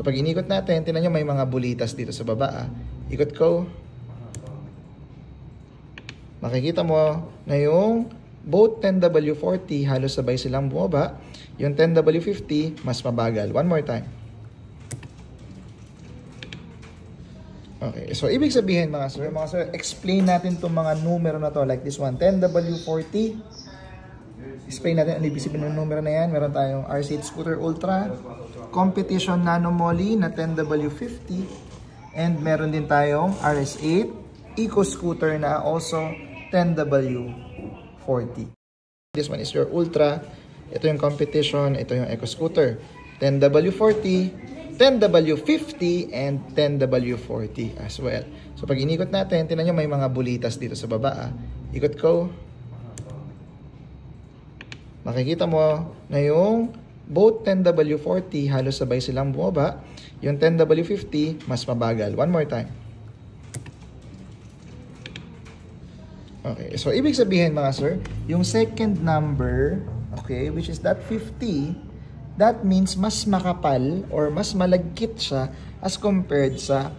So pag inikot natin, tingnan nyo may mga bulitas dito sa baba. Ikot ko. Makikita mo na yung both 10W40 halos sabay silang bumaba. Yung 10W50 mas mabagal. One more time. Okay, so ibig sabihin mga sir, explain natin itong mga numero na to like this one, 10W40. Explain natin ano ibig sabihin ng numero na yan. Meron tayong RC8 Scooter Ultra, Competition Nano Moly na 10W50, and meron din tayong RS8 Eco Scooter na also 10W40. This one is your Ultra, ito yung Competition, ito yung Eco Scooter, 10W40, 10W50 and 10W40 as well. So pag inikot natin, tingnan nyo may mga bulitas dito sa baba. Ikot ko. Makikita mo na yung both 10W40 halos sabay silang bumaba. Yung 10W50 mas mabagal. One more time. Okay, so ibig sabihin mga sir, yung second number, okay, which is that 50, that means mas makapal or mas malagkit siya as compared sa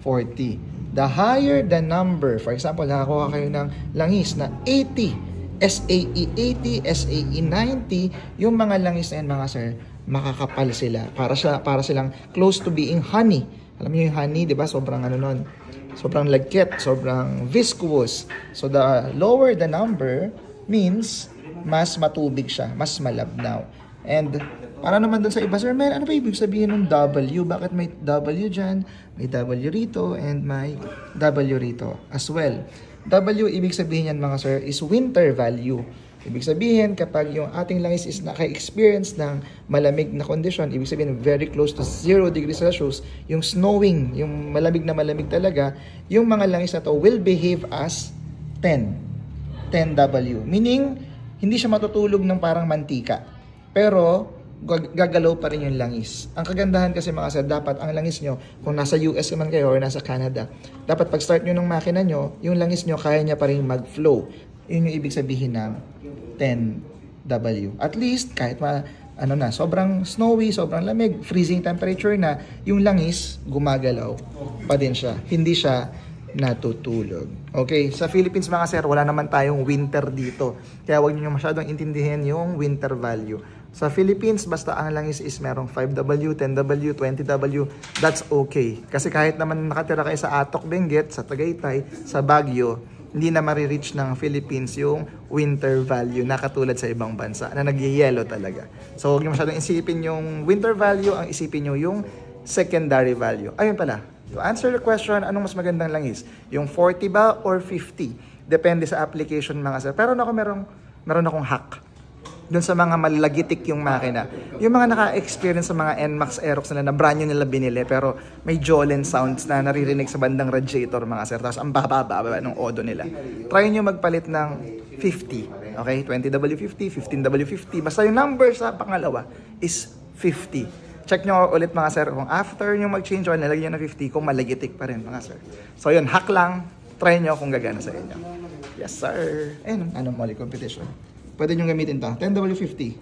40. The higher the number, for example, nakakuha kayo ng langis na 80, SAE 80, SAE 90, yung mga langis na yan mga sir, makakapal sila. Para silang close to being honey. Alam niyo yung honey, di ba? Sobrang ano nun. Sobrang lagkit, sobrang viscous. So the lower the number means mas matubig siya, mas malabnaw. And para naman dun sa iba, sir, man, ano ba ibig sabihin ng W? Bakit may W dyan? May W rito and may W rito as well. W, ibig sabihin yan mga sir, is winter value. Ibig sabihin, kapag yung ating langis is naka-experience ng malamig na condition, ibig sabihin very close to 0 degrees Celsius, yung snowing, yung malamig na malamig talaga, yung mga langis na to will behave as 10W. Meaning, hindi siya matutulog ng parang mantika. Pero, gagalaw pa rin yung langis. Ang kagandahan kasi mga sir, dapat ang langis nyo, kung nasa US man kayo or nasa Canada, dapat pag start nyo ng makina nyo, yung langis nyo, kaya niya pa rin mag-flow. Yun yung ibig sabihin ng 10W. At least, kahit sobrang snowy, sobrang lamig, freezing temperature na, yung langis, gumagalaw pa din siya. Hindi siya natutulog. Okay, sa Philippines mga sir, wala naman tayong winter dito. Kaya huwag niyo masyadong intindihin yung winter value. Sa Philippines, basta ang langis is merong 5W, 10W, 20W, that's okay. Kasi kahit naman nakatira kayo sa Atok, Benguet, sa Tagaytay, sa Baguio, hindi na marireach ng Philippines yung winter value na katulad sa ibang bansa na nag-yellow talaga. So huwag niyo masyadong isipin yung winter value, ang isipin niyo yung secondary value. Ayun pala, to answer the question, anong mas magandang langis? Yung 40 ba or 50? Depende sa application mga sir. Pero meron akong hack doon sa mga malalagitik yung makina. Yung mga naka-experience sa mga NMAX Aerox na brand new nila binili pero may Jolene sounds na naririnig sa bandang radiator mga sir. Tapos ang baba ng odo nila. Try nyo magpalit ng 50. Okay? 20W50, 15W50. Basta yung number sa pangalawa is 50. Check nyo ulit mga sir kung after nyo mag-change oil, nalagyan nyo na 50 kung malagitik pa rin mga sir. So yun, hack lang. Try nyo kung gagana sa inyo. Yes sir. Ayun, Moly competition. Pwede nyo gamitin ito. 10W50.